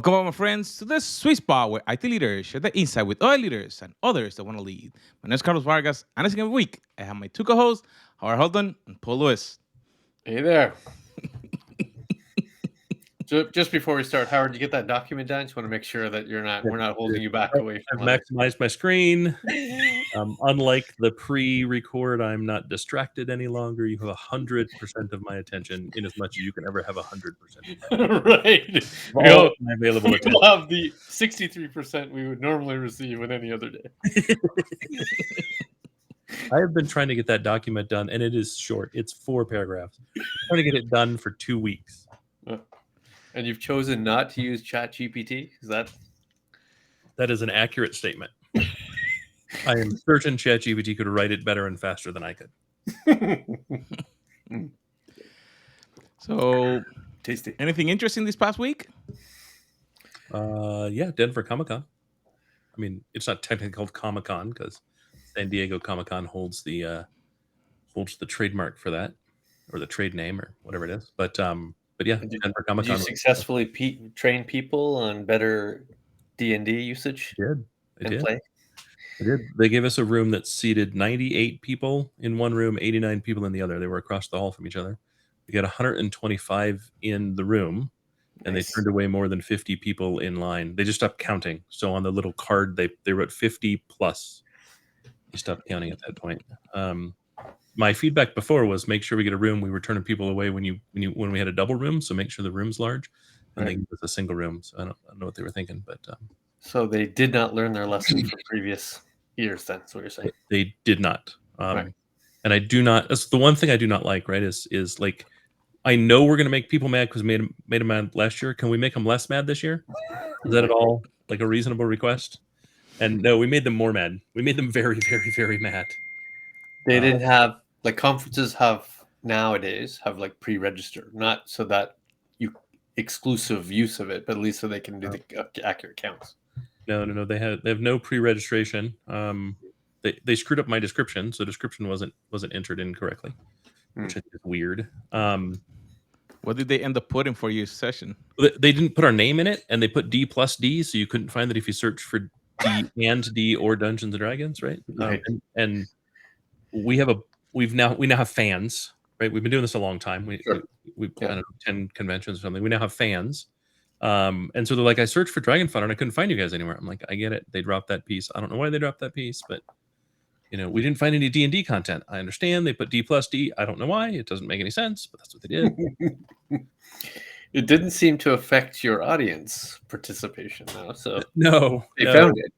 Welcome, my friends, to this sweet spot where IT leaders share the insight with other leaders and others that want to lead. My name is Carlos Vargas, and as every week, I have my two co-hosts, Howard Holton and Paul Lewis. Hey there. Just before we start, Howard, did you get that document done? Just want to make sure that we're not holding you back away I've from others. maximized my screen. Unlike the pre-record, I'm not distracted any longer. You have 100% of my attention, in as much as you can ever have 100%. Right. All my available attention. We'll have the 63% we would normally receive on any other day. I have been trying to get that document done, and it is short. It's 4 paragraphs. I'm trying to get it done for 2 weeks. And you've chosen not to use ChatGPT? Is that an accurate statement. I am certain ChatGPT could write it better and faster than I could. So, tasty? Anything interesting this past week? Yeah, Denver Comic-Con. I mean, it's not technically called Comic-Con because San Diego Comic-Con holds the trademark for that, or the trade name, or whatever it is. But yeah, Denver Comic-Con. Did you successfully train people on better D&D usage? I did. Play? I did. They gave us a room that seated 98 people in one room, 89 people in the other. They were across the hall from each other. We got 125 in the room, and Nice. they turned away more than 50 people in line. They just stopped counting. So on the little card, they wrote 50 plus. They stopped counting at that point. My feedback before was make sure we get a room. We were turning people away when we had a double room, so make sure the room's large. And they gave us a single room. So I don't know what they were thinking, but so they did not learn their lesson from previous years. That's what you're saying. They did not. Right. And I do not. That's the one thing I do not like. Right? Is like, I know we're going to make people mad because we made them mad last year. Can we make them less mad this year? Is that at all like a reasonable request? And no, we made them more mad. We made them very, very, very mad. They didn't have, like, conferences have nowadays have like pre-register, not so that you exclusive use of it, but at least so they can do the accurate counts. No. They have no pre-registration. They screwed up my description, so description wasn't entered in correctly, which I think is weird. What did they end up putting for your session? They didn't put our name in it, and they put D plus D, so you couldn't find that if you search for D and D or Dungeons and Dragons, right? Right. And we now have fans, right? We've been doing this a long time. We've I don't know, 10 conventions or something. We now have fans. And so they're like, I searched for Dragon Fun and I couldn't find you guys anywhere. I'm like, I get it. They dropped that piece. I don't know why they dropped that piece, but we didn't find any D&D content. I understand they put D plus D. I don't know wwhy. It doesn't make any sense, but that's what they did. It didn't seem to affect your audience participation, though. So no, they found it.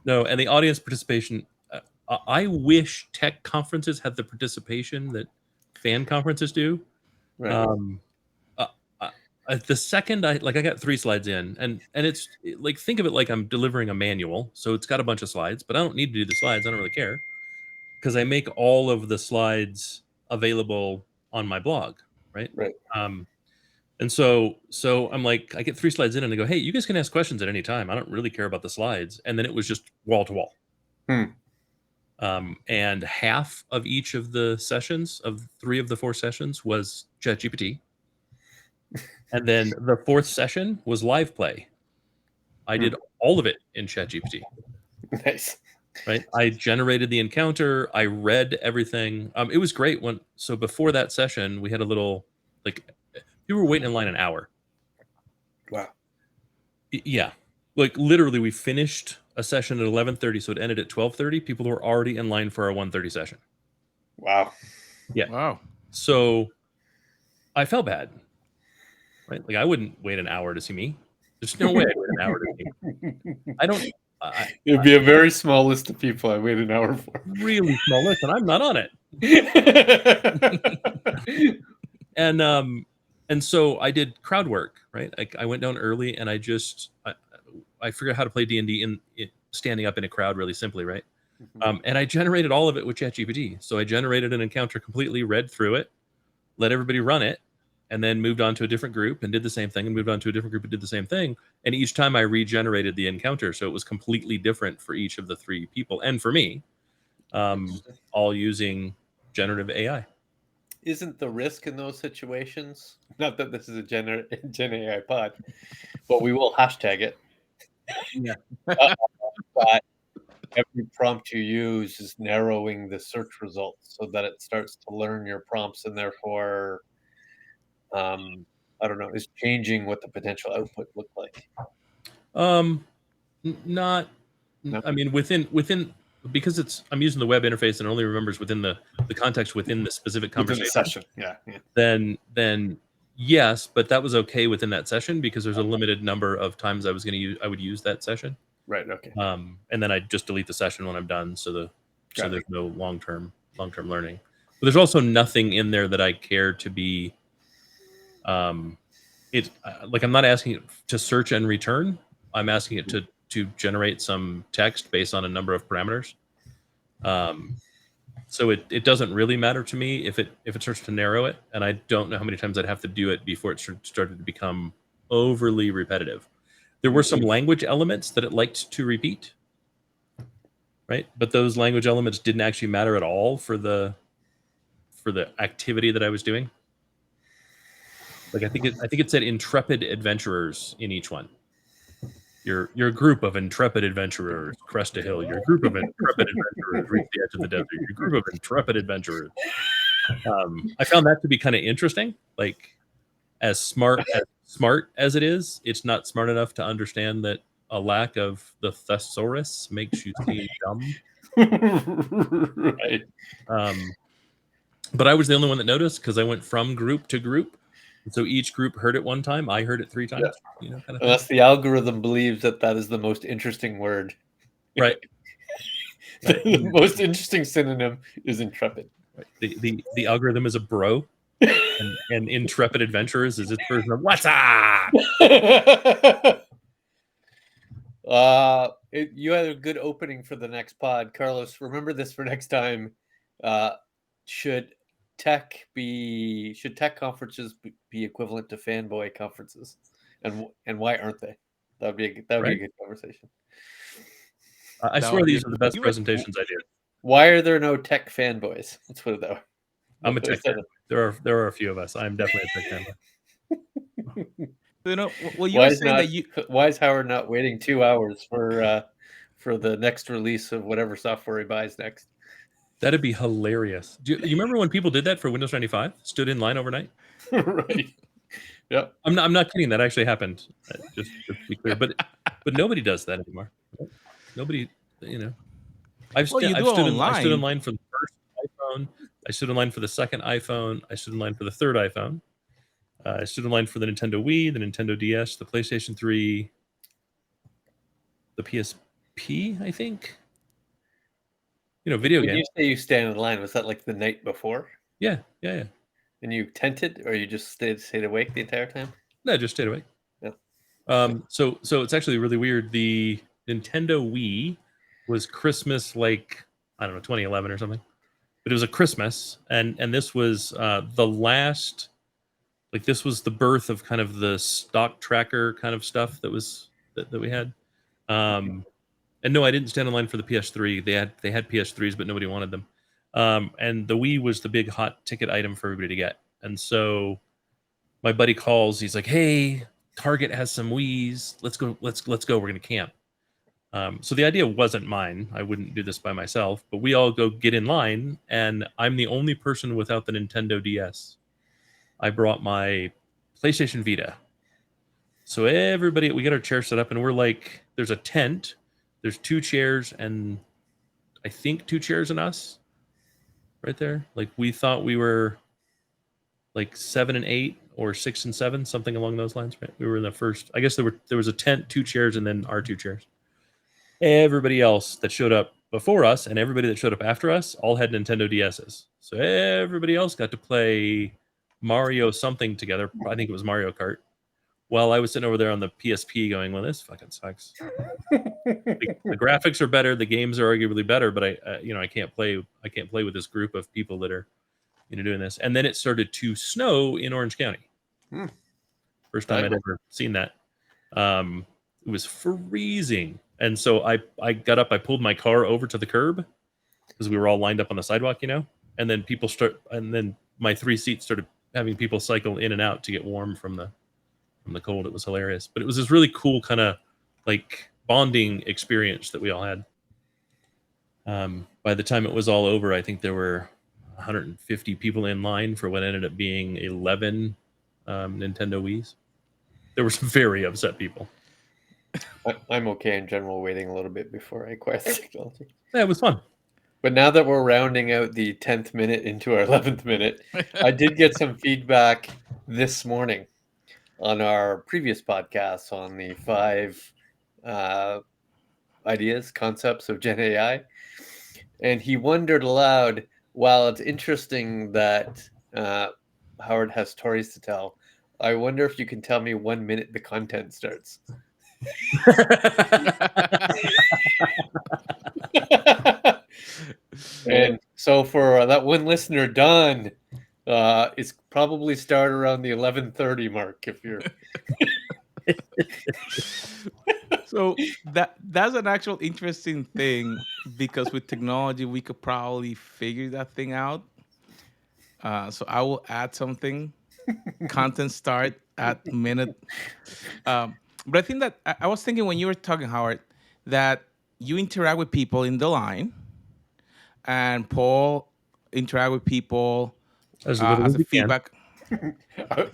No, and the audience participation, I wish tech conferences had the participation that fan conferences do. Right. The second I got 3 slides in, and it's like, think of it like I'm delivering a manual, so it's got a bunch of slides, but I don't need to do the slides. I don't really care because I make all of the slides available on my blog, right? Right. And so I'm like, I get 3 slides in and I go, hey, you guys can ask questions at any time. I don't really care about the slides. And then it was just wall to wall. And half of each of the sessions, of 3 of the 4 sessions, was ChatGPT. And then the 4th session was live play. I did all of it in ChatGPT. Nice. Right? I generated the encounter. I read everything. It was great. So before that session, we had a little, like, people were waiting in line an hour. Wow. Yeah. Like, literally, we finished a session at 11:30, so it ended at 12:30. People were already in line for our 1:30 session. Wow. Yeah. Wow. So I felt bad. Right? Like, I wouldn't wait an hour to see me. There's no way I'd wait an hour to see me. I don't. It'd be a very small list of people I wait an hour for. Really small list, and I'm not on it. And so I did crowd work, right? I went down early, and I figured out how to play D&D in standing up in a crowd really simply, right? And I generated all of it with ChatGPT. So I generated an encounter completely, read through it, let everybody run it, and then moved on to a different group and did the same thing, and moved on to a different group and did the same thing. And each time I regenerated the encounter, so it was completely different for each of the 3 people and for me, all using generative AI. isn't the risk in those situations? Not that this is a Gen AI pod, but we will hashtag it. Yeah. But every prompt you use is narrowing the search results so that it starts to learn your prompts and therefore, I don't know, is changing what the potential output looked like. Not. No. I mean, within because I'm using the web interface and it only remembers within the context within the specific Within conversation. the session, yeah. Then yes, but that was okay within that session because there's a limited number of times I would use that session. Right. Okay. And then I just delete the session when I'm done, so Got it. there's no long-term learning. But there's also nothing in there that I care to be. Like I'm not asking it to search and return. I'm asking it to generate some text based on a number of parameters. So it doesn't really matter to me if it starts to narrow it, and I don't know how many times I'd have to do it before it started to become overly repetitive. There were some language elements that it liked to repeat, right? But those language elements didn't actually matter at all for the activity that I was doing. Like I think it said intrepid adventurers in each one. Your group of intrepid adventurers crest a hill. Your group of intrepid adventurers reach the edge of the desert. Your group of intrepid adventurers. I found that to be kind of interesting. Like as smart as it is, it's not smart enough to understand that a lack of the thesaurus makes you seem dumb. Right. But I was the only one that noticed because I went from group to group. So each group heard it one time. I heard it 3 times. Yeah. Kind of Unless the algorithm believes that is the most interesting word. Right. The most interesting synonym is intrepid. Right. The algorithm is a bro, and intrepid adventurers is its version of what's up. You had a good opening for the next pod, Carlos. Remember this for next time. Should tech conferences be equivalent to fanboy conferences, and why aren't they? That would be a good conversation. I swear these are the best presentations I did. Why are there no tech fanboys? Let's put it that way. I'm a tech fan. There are a few of us. I'm definitely a tech fanboy. You know, well, you were saying that you. Why is Howard not waiting 2 hours for the next release of whatever software he buys next? That'd be hilarious. Do you remember when people did that for Windows 95? Stood in line overnight? Right. Yeah. I'm not kidding. That actually happened. Just to be clear, but nobody does that anymore. Nobody, I've stood in line for the first iPhone. I stood in line for the second iPhone. I stood in line for the third iPhone. I stood in line for the Nintendo Wii, the Nintendo DS, the PlayStation 3, the PSP, I think. Video game. When you say you stand in line, was that like the night before? Yeah. And you tented, or you just stayed awake the entire time? No, I just stayed awake. Yeah. So it's actually really weird. The Nintendo Wii was Christmas, like, I don't know, 2011 or something. But it was a Christmas, and this was the last, like, this was the birth of kind of the stock tracker kind of stuff that we had. And no, I didn't stand in line for the PS3. They had PS3s, but nobody wanted them. And the Wii was the big hot ticket item for everybody to get. And so my buddy calls. He's like, "Hey, Target has some Wiis. Let's go. Let's go. We're gonna camp." So the idea wasn't mine. I wouldn't do this by myself. But we all go get in line, and I'm the only person without the Nintendo DS. I brought my PlayStation Vita. So everybody, we get our chairs set up, and we're like, there's a tent. There's 2 chairs, and I think 2 chairs and us right there. Like, we thought we were like 7 and 8 or 6 and 7, something along those lines, right? We were in the first, I guess there was a tent, 2 chairs, and then our 2 chairs. Everybody else that showed up before us and everybody that showed up after us all had Nintendo DSs. So everybody else got to play Mario something together. I think it was Mario Kart. While I was sitting over there on the PSP going, well, this fucking sucks. The graphics are better, the games are arguably better, but I can't play with this group of people that are doing this. And then it started to snow in Orange County. First time I'd ever seen that. It was freezing. And so I got up, I pulled my car over to the curb because we were all lined up on the sidewalk, and then my 3 seats started having people cycle in and out to get warm from the cold. It was hilarious, but it was this really cool kind of like bonding experience that we all had. By the time it was all over, I think there were 150 people in line for what ended up being 11 Nintendo Wiis. There were some very upset people. I'm okay in general waiting a little bit before I acquire the technology. Yeah, it was fun. But now that we're rounding out the 10th minute into our 11th minute, I did get some feedback this morning on our previous podcast on the 5 ideas, concepts of Gen AI. And he wondered aloud, while it's interesting that Howard has stories to tell, I wonder if you can tell me 1 minute the content starts. And so for that one listener, Don, it's probably start around the 11:30 mark if you're. So that's an actual interesting thing, because with technology we could probably figure that thing out. So I will add something. Content start at minute. But I think that I was thinking when you were talking, Howard, that you interact with people in the line, and Paul interact with people As little as as a we can. feedback.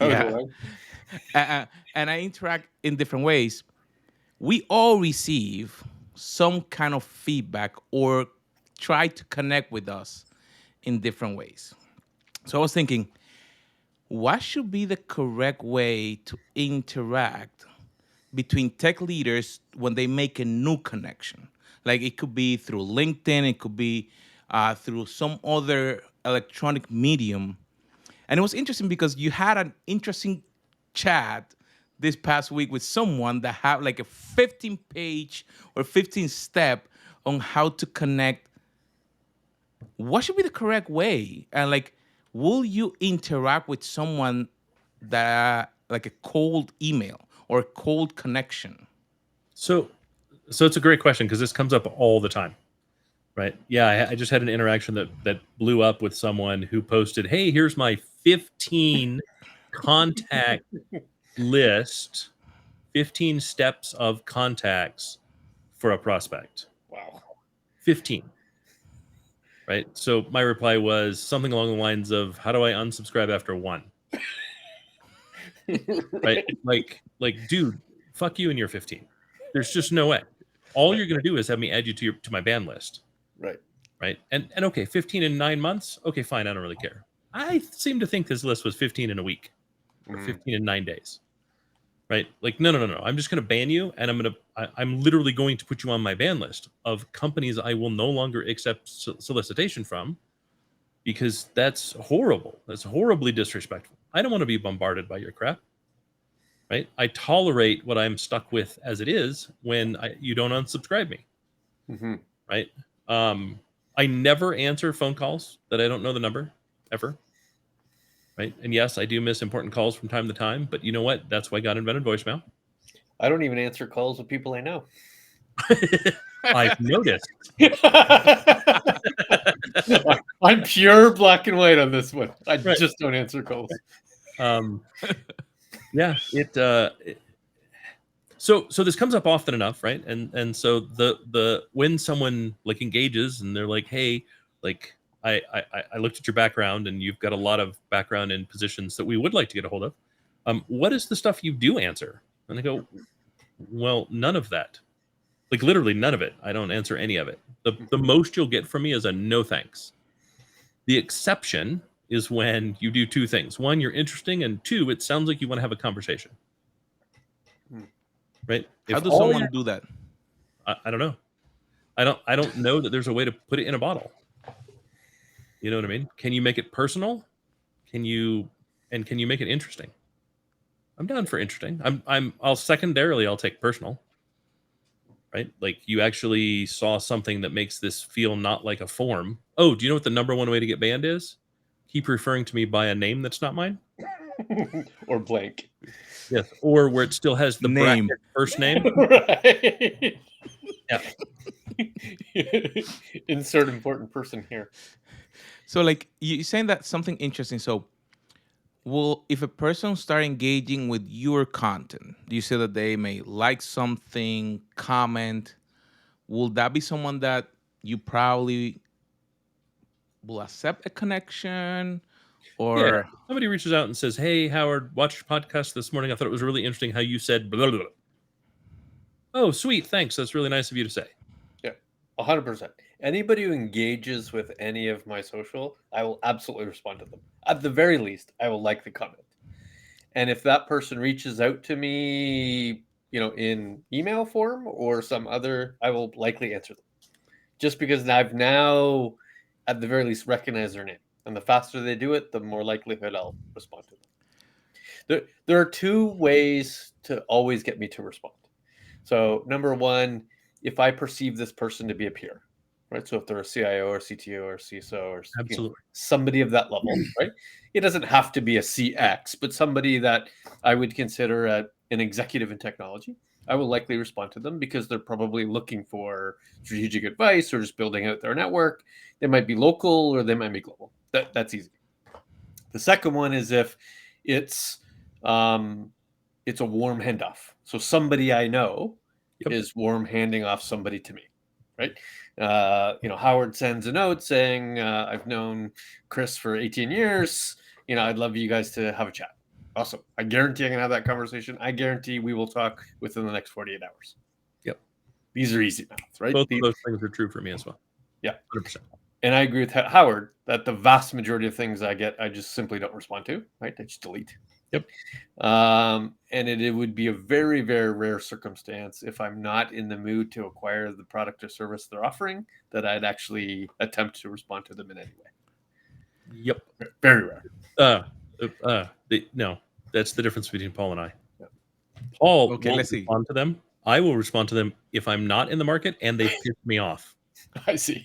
Yeah. And I interact in different ways. We all receive some kind of feedback or try to connect with us in different ways. So I was thinking, what should be the correct way to interact between tech leaders when they make a new connection? Like it could be through LinkedIn, it could be through some other electronic medium. And it was interesting because you had an interesting chat this past week with someone that had like a 15-page or 15-step on how to connect. What should be the correct way? And like, will you interact with someone that like a cold email or a cold connection? So it's a great question because this comes up all the time, right? Yeah, I just had an interaction that blew up with someone who posted, "Hey, here's my 15 contact list, 15 steps of contacts for a prospect." Wow. 15. Right? So my reply was something along the lines of, "How do I unsubscribe after 1?" Right? Like, dude, fuck you and your 15. There's just no way. All you're going to do is have me add you to my ban list. Right. Right? And okay, 15 in 9 months? Okay, fine, I don't really care. I seem to think his list was 15 in a week or 15 in 9 days. Right? Like, no. I'm just going to ban you, and I'm literally going to put you on my ban list of companies I will no longer accept solicitation from, because that's horrible. That's horribly disrespectful. I don't want to be bombarded by your crap. Right? I tolerate what I'm stuck with as it is when you don't unsubscribe me. Mm-hmm. Right? I never answer phone calls that I don't know the number, ever. Right? And yes, I do miss important calls from time to time, but you know what? That's why God invented voicemail. I don't even answer calls with people I know. I've noticed. I'm pure black and white on this one. I Right. just don't answer calls. Yeah, so this comes up often enough, right? And so the when someone like engages and they're like, "Hey, like I looked at your background and you've got a lot of background in positions that we would like to get a hold of. What is the stuff you do answer?" And I go, "Well, none of that. Like literally none of it. I don't answer any of it. The most you'll get from me is a no thanks. The exception is when you do 2 things. 1, you're interesting, and 2, it sounds like you want to have a conversation." Right? How If does all someone you're- do that? I don't know. I don't know that there's a way to put it in a bottle. You know what I mean? Can you make it personal? Can you make it interesting? I'm down for interesting. I'll secondarily I'll take personal. Right? Like you actually saw something that makes this feel not like a form. Oh, do you know what the number 1 way to get banned is? Keep referring to me by a name that's not mine. Or blank. Yes, or where it still has the Name. bracket first name. Right. Yeah. Insert important person here. So like you're saying that something interesting. So well, if a person start engaging with your content, you say that they may like something, comment, will that be someone that you probably will accept a connection Yeah. or Somebody reaches out and says, "Hey, Howard, watched your podcast this morning. I thought it was really interesting how you said blah, blah, blah." Oh, sweet. Thanks. That's really nice of you to say. Yeah, 100%. Anybody who engages with any of my social, I will absolutely respond to them. At the very least, I will like the comment. And if that person reaches out to me, in email form or some other, I will likely answer them. Just because I've now, at the very least, recognized their name. And the faster they do it, the more likelihood I'll respond to them. There are two ways to always get me to respond. So, number one, if I perceive this person to be a peer, right? So, if they're a CIO or CTO or CISO or Absolutely. somebody of that level, right? It doesn't have to be a CX, but somebody that I would consider an executive in technology. I will likely respond to them because they're probably looking for strategic advice or just building out their network. They might be local or they might be global. That's easy. The second one is if it's it's a warm handoff. So somebody I know Yep. is warm handing off somebody to me, right? Howard sends a note saying, "I've known Chris for 18 years. I'd love you guys to have a chat." Awesome. I guarantee I can have that conversation. I guarantee we will talk within the next 48 hours. Yep. These are easy math, right? Both of those things are true for me as well. Yeah. 100%. And I agree with Howard that the vast majority of things I get, I just simply don't respond to, right? I just delete. Yep. And it would be a very, very rare circumstance if I'm not in the mood to acquire the product or service they're offering that I'd actually attempt to respond to them in any way. Yep. Very rare. No, that's the difference between Paul and I. Yep. Paul Okay, won't let's see. respond to them. I will respond to them if I'm not in the market and they piss me off. I see.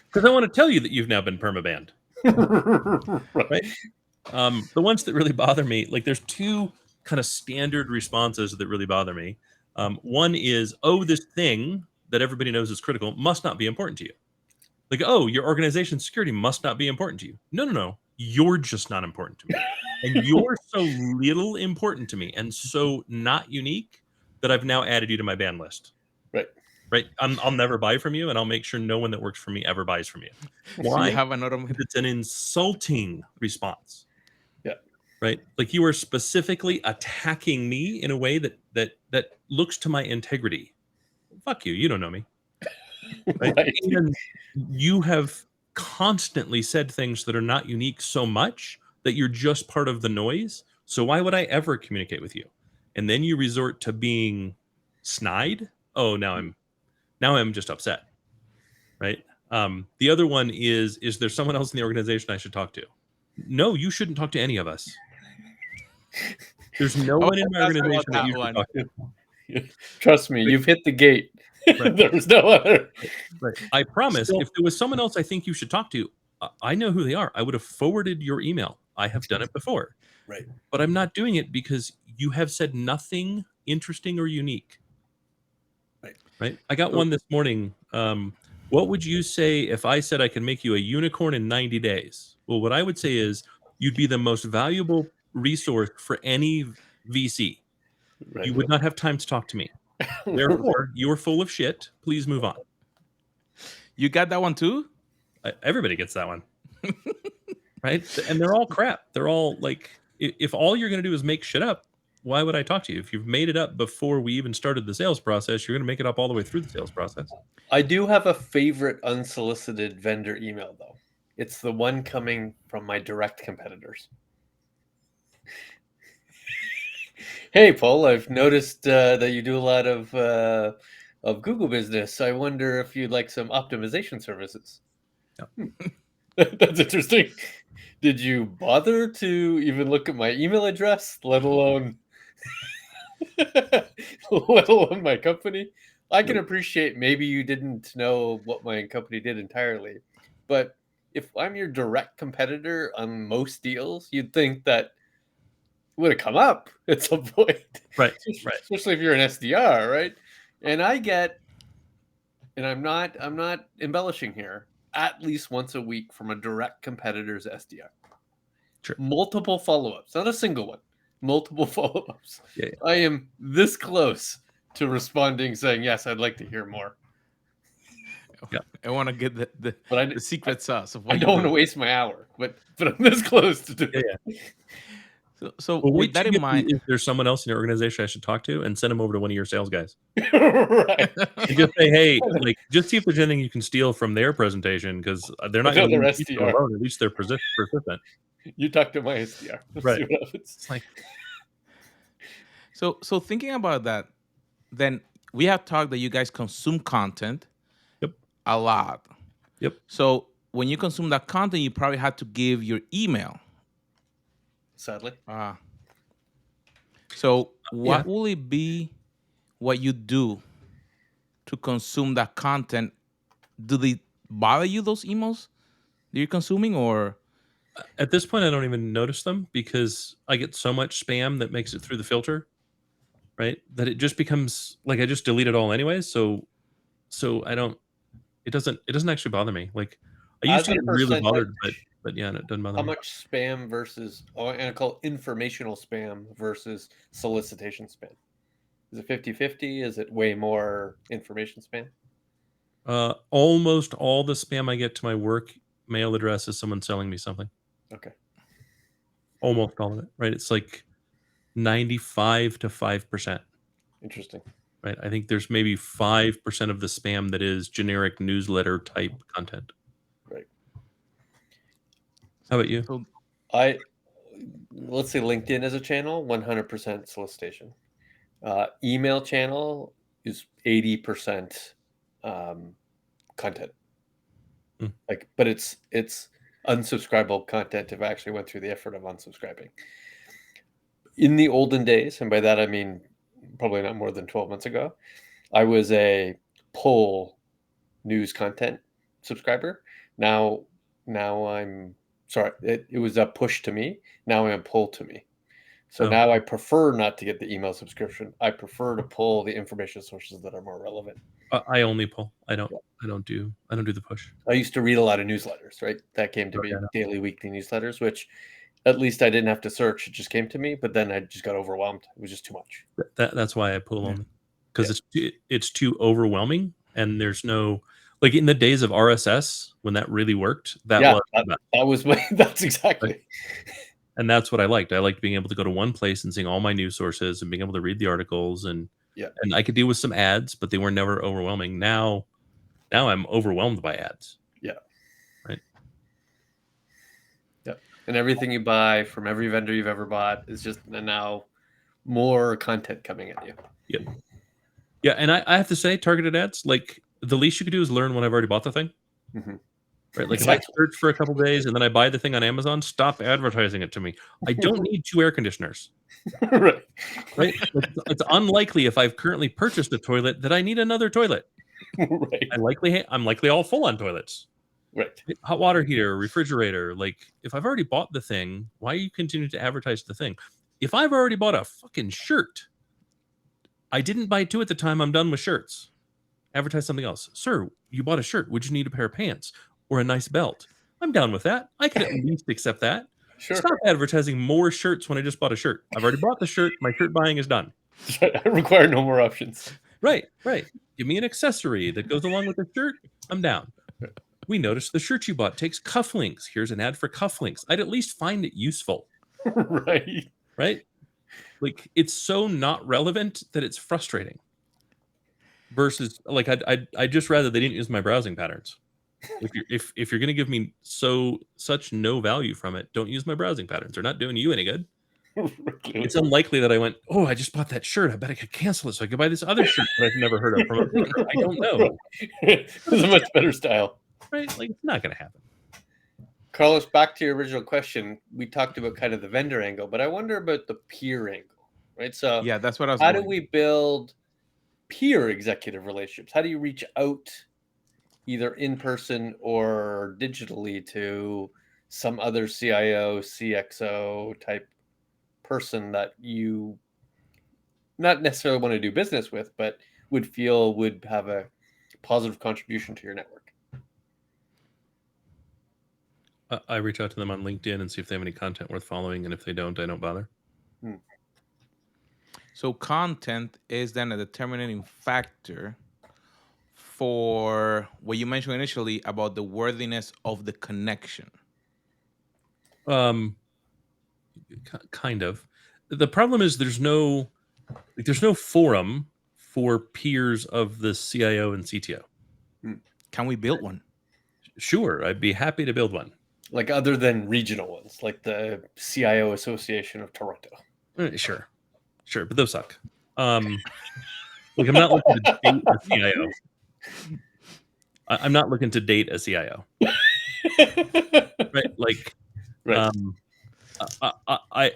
Because I want to tell you that you've now been permabanned. Right? The ones that really bother me, like there's two kind of standard responses that really bother me. One is, "Oh, this thing that everybody knows is critical must not be important to you." Like, "Oh, your organization's security must not be important to you." No. You're just not important to me. And you're so little important to me and so not unique that I've now added you to my ban list. Right. I'll never buy from you, and I'll make sure no one that works for me ever buys from you. So Why? you have another It's an insulting response. Yeah. Right. Like you are specifically attacking me in a way that looks to my integrity. Fuck you. You don't know me. Right. And you have constantly said things that are not unique so much that you're just part of the noise. So why would I ever communicate with you? And then you resort to being snide. Oh, now I'm just upset. Right. The other one is there someone else in the organization I should talk to? No, you shouldn't talk to any of us. There's no one in my organization that you should talk to. Trust me, you've hit the gate. Right. There's no other. Right. I promise, if there was someone else I think you should talk to, I know who they are. I would have forwarded your email. I have done it before. Right. But I'm not doing it because you have said nothing interesting or unique. Right. I got one this morning. What would you say if I said I can make you a unicorn in 90 days? Well, what I would say is you'd be the most valuable resource for any VC. Right. You would not have time to talk to me. Therefore, you're full of shit. Please move on. You got that one too? Everybody gets that one. Right? And they're all crap. They're all like, if all you're going to do is make shit up, why would I talk to you? If you've made it up before we even started the sales process, you're going to make it up all the way through the sales process. I do have a favorite unsolicited vendor email, though. It's the one coming from my direct competitors. Hey, Paul, I've noticed that you do a lot of Google business. I wonder if you'd like some optimization services. Yep. That's interesting. Did you bother to even look at my email address, let alone my company? I can appreciate maybe you didn't know what my company did entirely, but if I'm your direct competitor on most deals, you'd think that would have come up at some point. Right. Especially if you're an SDR, right? And I get, and I'm not embellishing here, at least once a week from a direct competitor's SDR. Sure. Multiple follow-ups, not a single one. Multiple follow-ups. Yeah. I am this close to responding saying, yes, I'd like to hear more. Yeah. I want to get the secret sauce of what I don't want to waste my hour, but I'm this close to do it. So Well, with that in mind, is there someone else in your organization I should talk to, and send them over to one of your sales guys? Right. And just say, hey, like, just see if there's anything you can steal from their presentation, because they're not going to Another leave you SDR. alone. At least they're persistent. You talk to my SDR. Let's Right. see what happens. It's like, so thinking about that, then we have talked that you guys consume content Yep. a lot. Yep. So when you consume that content, you probably had to give your email. Sadly. So what will it be what you do to consume that content? Do they bother you, those emails that you're consuming, or? at this point, I don't even notice them because I get so much spam that makes it through the filter, right? That it just becomes like I just delete it all anyways. So I don't. It doesn't actually bother me. Like I used to get really bothered, but yeah, it doesn't bother How me. much spam versus, and I call it informational spam versus solicitation spam? Is it 50-50? Is it way more information spam? Almost all the spam I get to my work mail address is someone selling me something. Okay. Almost all of it, right? It's like 95 to 5%. Interesting. Right. I think there's maybe 5% of the spam that is generic newsletter type content. Right. How about you? So Let's say LinkedIn as a channel, 100% solicitation. Email channel is 80% content. Like, but it's unsubscribable content if I actually went through the effort of unsubscribing. In the olden days, and by that I mean probably not more than 12 months ago, I was a pull news content subscriber. Now I'm sorry, it was a push to me. Now I'm a pull to me. So now I prefer not to get the email subscription. I prefer to pull the information sources that are more relevant. I only pull. I don't do the push. I used to read a lot of newsletters, right? That came to me, daily, weekly newsletters, which at least I didn't have to search. It just came to me, but then I just got overwhelmed. It was just too much. That's why I pull only, because it's too overwhelming, and there's no, like, in the days of RSS when that really worked. That's exactly. Right? And that's what I liked. I liked being able to go to one place and seeing all my news sources and being able to read the articles, and I could deal with some ads, but they were never overwhelming. Now I'm overwhelmed by ads. Yeah. Right. Yeah. And everything you buy from every vendor you've ever bought is just now more content coming at you. Yep. Yeah. And I have to say, targeted ads, like, the least you could do is learn when I've already bought the thing. Mm-hmm. Right. Like, if I search for a couple days and then I buy the thing on Amazon, stop advertising it to me. I don't need 2 air conditioners. Right. It's unlikely, if I've currently purchased a toilet, that I need another toilet. Right. I'm likely all full on toilets. Right. Hot water heater, refrigerator. Like, if I've already bought the thing, why you continue to advertise the thing? If I've already bought a fucking shirt, I didn't buy 2 at the time. I'm done with shirts. Advertise something else. Sir, you bought a shirt. Would you need a pair of pants or a nice belt? I'm down with that. I can at least accept that. Sure. Stop advertising more shirts when I just bought a shirt. I've already bought the shirt. My shirt buying is done. I require no more options. Right. Give me an accessory that goes along with the shirt. I'm down. We noticed the shirt you bought takes cufflinks. Here's an ad for cufflinks. I'd at least find it useful. Right. Like, it's so not relevant that it's frustrating. Versus, like, I'd just rather they didn't use my browsing patterns. If you're going to give me such no value from it, don't use my browsing patterns. They're not doing you any good. It's unlikely that I went, oh, I just bought that shirt. I bet I could cancel it so I could buy this other shirt that I've never heard of from a vendor. I don't know. It's a much better style. Right? Like, it's not going to happen. Carlos, back to your original question. We talked about kind of the vendor angle, but I wonder about the peer angle, right? So yeah, that's what I was. How do we build peer executive relationships? How do you reach out either in person or digitally to some other CIO, CXO type person that you not necessarily want to do business with, but would feel would have a positive contribution to your network? I reach out to them on LinkedIn and see if they have any content worth following, and if they don't, I don't bother. So content is then a determining factor for what you mentioned initially about the worthiness of the connection. Kind of. The problem is there's no forum for peers of the CIO and CTO. Can we build one? Sure, I'd be happy to build one. Like other than regional ones, like the CIO Association of Toronto. Sure, but those suck. Like I'm not looking to date a CIO. I'm not looking to date a CIO. Right? Like, Right. I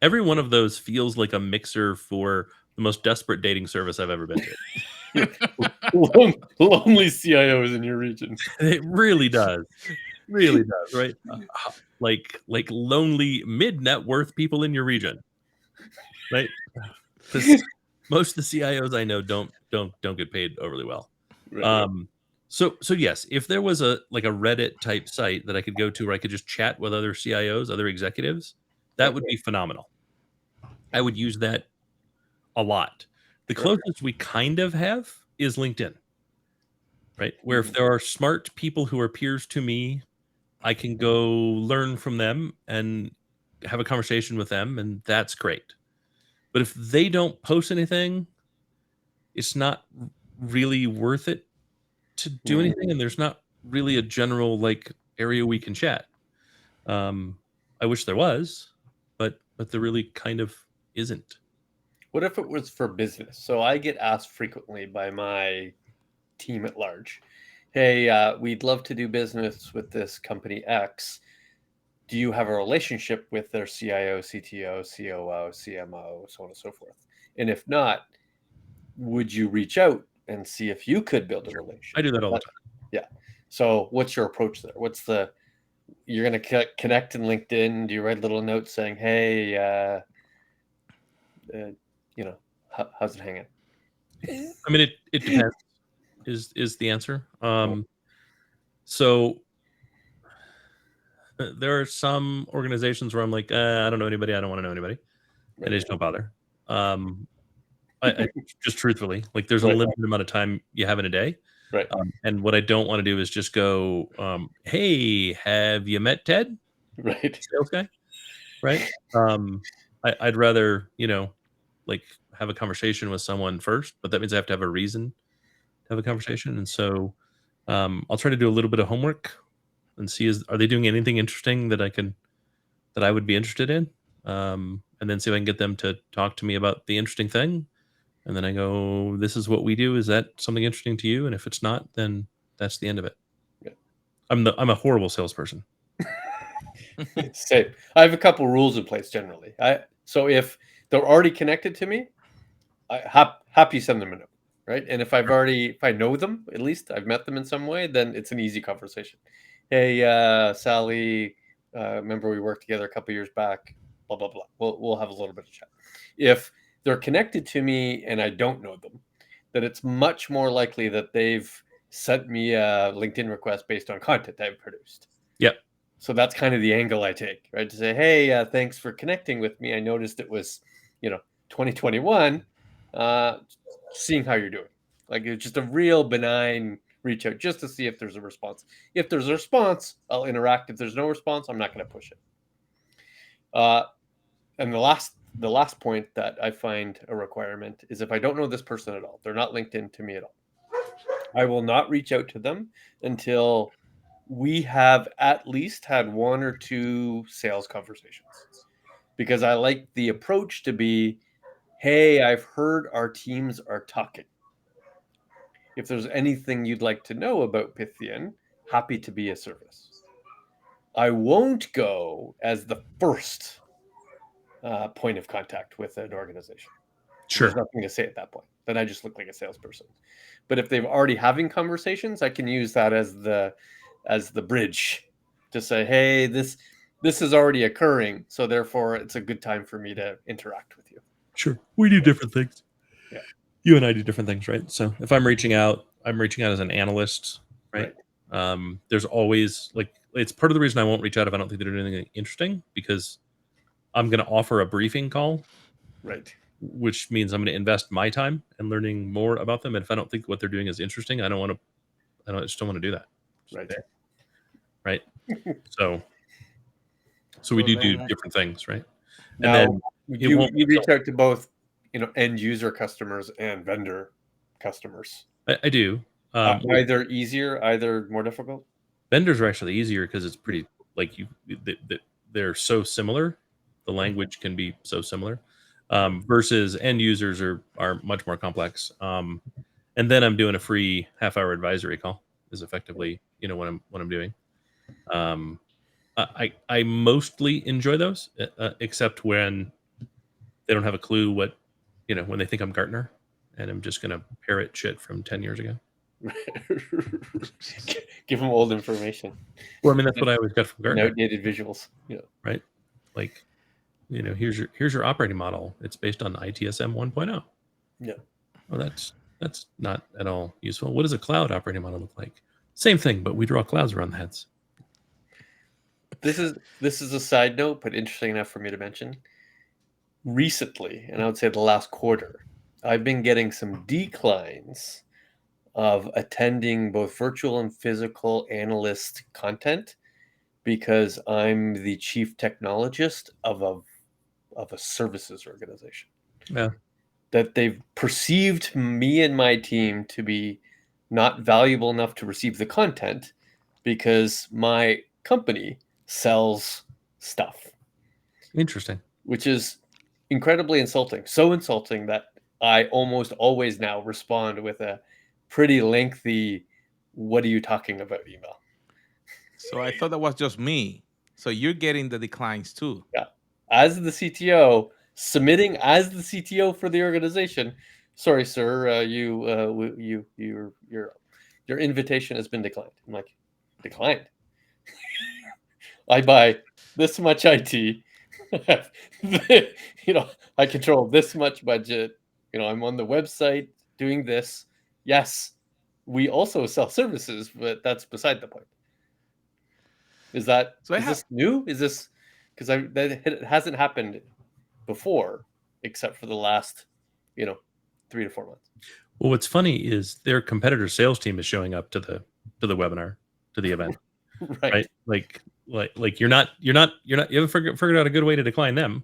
every one of those feels like a mixer for the most desperate dating service I've ever been to. Lonely CIOs in your region. It really does, right? Like lonely mid net worth people in your region, right? Because most of the CIOs I know don't get paid overly well. Right. So yes, if there was a Reddit type site that I could go to where I could just chat with other CIOs, other executives, that would be phenomenal. I would use that a lot. The closest we kind of have is LinkedIn, right? Where if there are smart people who are peers to me, I can go learn from them and have a conversation with them, and that's great. But if they don't post anything, it's not really worth it to do anything, and there's not really a general area we can chat. I wish there was, but there really kind of isn't. What if it was for business? So I get asked frequently by my team at large, hey, we'd love to do business with this company X. Do you have a relationship with their CIO, CTO, COO, CMO, so on and so forth? And if not, would you reach out and see if you could build a relationship? I do that all the time. Yeah. So what's your approach there? You're going to connect in LinkedIn? Do you write a little note saying, hey, how's it hanging? I mean, it depends. Is the answer. So there are some organizations where I'm like, I don't know anybody. I don't want to know anybody. And I just don't bother. I just truthfully, there's a limited amount of time you have in a day. Right. And what I don't want to do is just go, hey, have you met Ted? Right. Sales guy? Right. I'd rather, have a conversation with someone first, but that means I have to have a reason to have a conversation. And so I'll try to do a little bit of homework and see, are they doing anything interesting that I would be interested in? And then see if I can get them to talk to me about the interesting thing. And then I go, this is what we do. Is that something interesting to you? And if it's not, then that's the end of it. Yeah. I'm a horrible salesperson. Same. I have a couple rules in place generally. So if they're already connected to me, happy send them a note, right? And if I know them, at least I've met them in some way, then it's an easy conversation. Hey, Sally, remember we worked together a couple years back, blah, blah, blah. We'll have a little bit of chat. If they're connected to me and I don't know them, then it's much more likely that they've sent me a LinkedIn request based on content I've produced. Yep. So that's kind of the angle I take, right? To say, hey, thanks for connecting with me. I noticed it was, 2021. Seeing how you're doing. It's just a real benign reach out just to see if there's a response. If there's a response, I'll interact. If there's no response, I'm not going to push it. And the last point that I find a requirement is if I don't know this person at all, they're not linked in to me at all, I will not reach out to them until we have at least had one or two sales conversations. Because I like the approach to be, hey, I've heard our teams are talking. If there's anything you'd like to know about Pythian, happy to be a service. I won't go as the first point of contact with an organization. Sure. There's nothing to say at that point. Then I just look like a salesperson. But if they've already having conversations, I can use that as the bridge to say, hey, this is already occurring, so therefore it's a good time for me to interact with you. Sure, we do different things. Yeah. You and I do different things, right? So if I'm reaching out as an analyst, right? There's always like it's part of the reason I won't reach out if I don't think they're doing anything interesting, because I'm going to offer a briefing call, Right. which means I'm going to invest my time in learning more about them. And if I don't think what they're doing is interesting, I just don't want to do that. Right. Right. So we So do then, different things, right? And Now then it you won't. reach out to both, end user customers and vendor customers. I do. Either easier, either more difficult. Vendors are actually easier because it's pretty like they're so similar. The language can be so similar, versus end users are much more complex. And then I'm doing a free half-hour advisory call is effectively what I'm doing. I mostly enjoy those, except when they don't have a clue what when they think I'm Gartner and I'm just gonna parrot shit from 10 years ago. Give them old information. Well, I mean that's what I always got from And Gartner, outdated visuals. Yeah. right? Like, here's your operating model. It's based on ITSM 1.0. Yeah. Well, that's not at all useful. What does a cloud operating model look like? Same thing, but we draw clouds around the heads. This is a side note, but interesting enough for me to mention. Recently, and I would say the last quarter, I've been getting some declines of attending both virtual and physical analyst content because I'm the chief technologist of a services organization. Yeah. That they've perceived me and my team to be not valuable enough to receive the content because my company sells stuff. Interesting. Which is incredibly insulting. So insulting that I almost always now respond with a pretty lengthy, "What are you talking about?" email. so I thought that was just me. So you're getting the declines too. Yeah. As the CTO, submitting as the CTO for the organization. Sorry, sir. Your invitation has been declined. I'm like, declined. I buy this much IT. I control this much budget. I'm on the website doing this. Yes, we also sell services, but that's beside the point. Is So I have this new? Is this because it hasn't happened before, except for the last, 3 to 4 months. Well, what's funny is their competitor sales team is showing up to the webinar, to the event, Right. right? Like you haven't figured out a good way to decline them,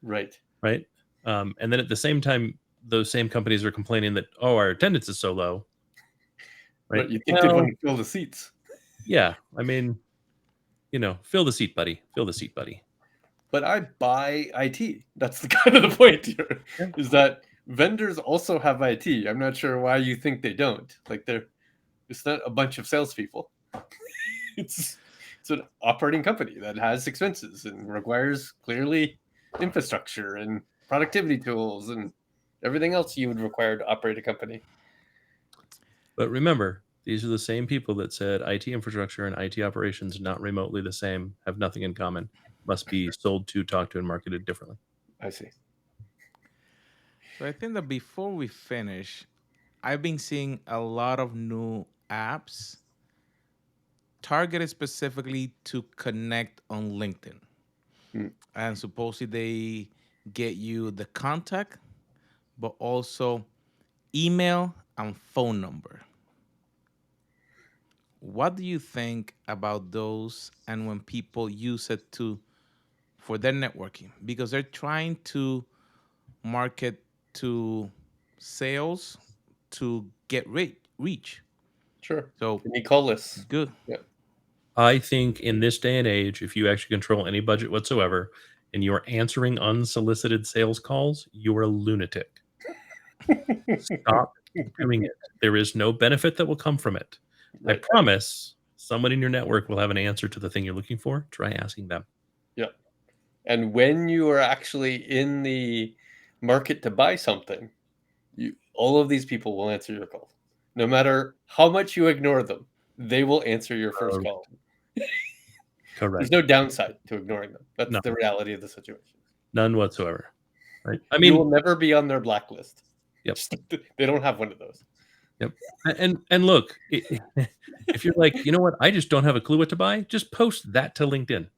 Right. right? And then at the same time, those same companies are complaining that our attendance is so low, right? But you think they'd want to fill the seats. Yeah, I mean, fill the seat, buddy. Fill the seat, buddy. But I buy IT. That's the kind of the point here, Yeah. is that vendors also have IT. I'm not sure why you think they don't. Like it's not a bunch of salespeople. It's an operating company that has expenses and requires clearly infrastructure and productivity tools and everything else you would require to operate a company. But remember, these are the same people that said IT infrastructure and IT operations not remotely the same, have nothing in common, must be sold to, talked to, and marketed differently. I see. So I think that before we finish, I've been seeing a lot of new apps targeted specifically to connect on LinkedIn. Mm. And supposedly they get you the contact, but also email and phone number. What do you think about those and when people use it for their networking? Because they're trying to market to sales to get reach. Sure. So Any call lists. good. Yeah. I think in this day and age, if you actually control any budget whatsoever and you're answering unsolicited sales calls, you're a lunatic. Stop doing it. There is no benefit that will come from it. Right. I promise someone in your network will have an answer to the thing you're looking for. Try asking them. Yeah. And when you are actually in the market to buy something, all of these people will answer your call. No matter how much you ignore them, they will answer your first call. Correct. There's no downside to ignoring them. That's No. the reality of the situation. None whatsoever. Right. I You mean, will never be on their blacklist. Yep. They don't have one of those. Yep. And look, if you're like, you know what, I just don't have a clue what to buy, just post that to LinkedIn.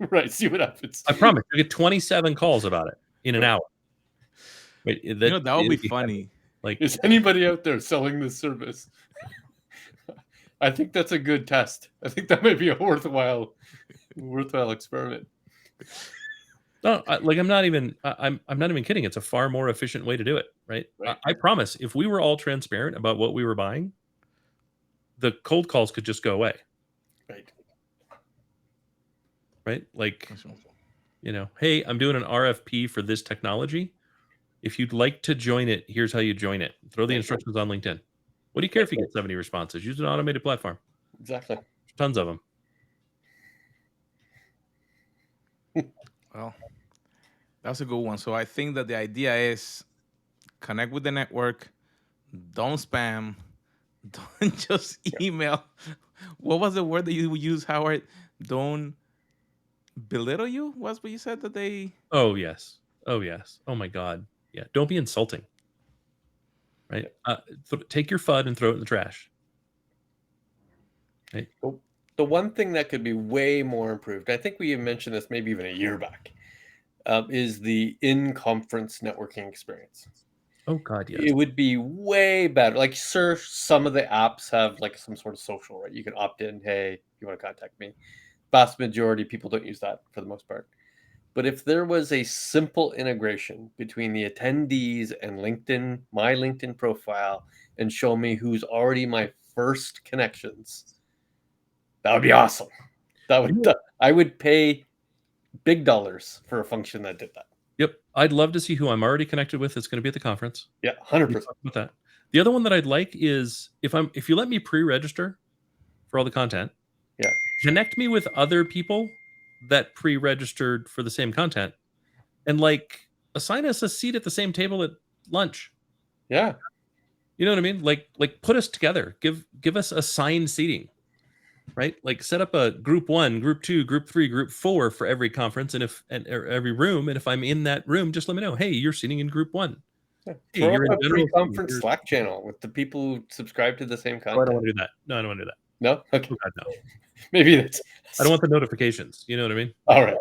Right. See what happens. I promise you get 27 calls about it in an hour. Wait, that would be funny. Like, is anybody out there selling this service? I think that's a good test. I think that might be a worthwhile experiment. No, I'm not even kidding. It's a far more efficient way to do it, right? I promise, if we were all transparent about what we were buying, the cold calls could just go away. Right? Like, hey, I'm doing an RFP for this technology. If you'd like to join it, here's how you join it. Throw the instructions on LinkedIn. What do you care if you get 70 responses? Use an automated platform. Exactly. Tons of them. Well, that's a good one. So I think that the idea is connect with the network, don't spam, don't just email. What was the word that you used, Howard? Don't belittle you? What's what you said that they... Oh, yes. Oh, yes. Oh, my God. Yeah. Don't be insulting. Right? Take your FUD and throw it in the trash. Right? The one thing that could be way more improved, I think we mentioned this maybe even a year back, is the in-conference networking experience. Oh, God, yes. It would be way better. Like, sure, some of the apps have like some sort of social, right? You can opt in, hey, you want to contact me. Vast majority of people don't use that for the most part. But if there was a simple integration between the attendees and LinkedIn, my LinkedIn profile, and show me who's already my first connections, that would be awesome. I would pay big dollars for a function that did that. Yep. I'd love to see who I'm already connected with that's going to be at the conference. Yeah, 100%. With that. The other one that I'd like is if you let me pre-register for all the content, connect me with other people that pre-registered for the same content, and like assign us a seat at the same table at lunch. Yeah. You know what I mean? Like put us together. Give us assigned seating. Right? Like set up a group 1, group 2, group 3, group 4 for every conference and every room. And if I'm in that room, just let me know. Hey, you're sitting in group 1. Yeah. Hey, Throw you're up in a general pre-conference Slack channel with the people who subscribe to the same content. Oh, I don't want to do that. No, I don't want to do that. No? Okay. Oh, God, no. Maybe that's... I don't want the notifications. You know what I mean? All right.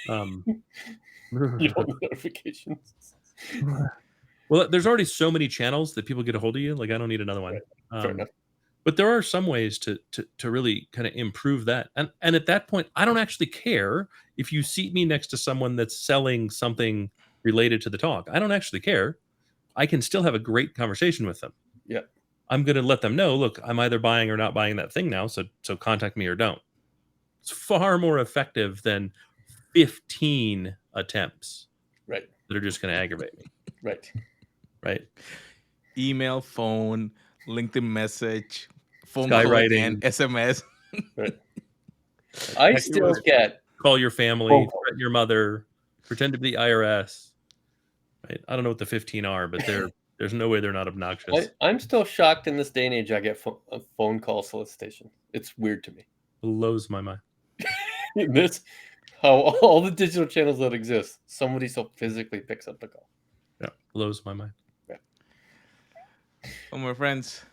You don't want notifications. Well, there's already so many channels that people get a hold of you. Like, I don't need another one. Fair enough. But there are some ways to really kind of improve that. And at that point, I don't actually care if you seat me next to someone that's selling something related to the talk. I don't actually care. I can still have a great conversation with them. Yeah. I'm going to let them know, look, I'm either buying or not buying that thing now. So contact me or don't. It's far more effective than 15 attempts. Right. That are just going to aggravate me. Right. Email, phone, LinkedIn message, phone Skywriting, call again, SMS. Right. I still get call your family, threaten your mother, pretend to be the IRS. Right? I don't know what the 15 are, but there's no way they're not obnoxious. I'm still shocked in this day and age I get a phone call solicitation. It's weird to me. Blows my mind. How all the digital channels that exist, somebody still physically picks up the call. Yeah, blows my mind. Yeah. Well, my friends,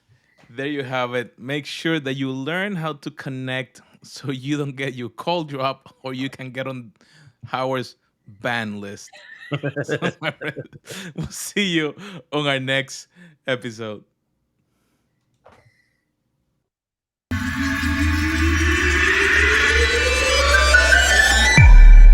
there you have it. Make sure that you learn how to connect so you don't get your call drop or you can get on Howard's ban list. So, my friend, we'll see you on our next episode.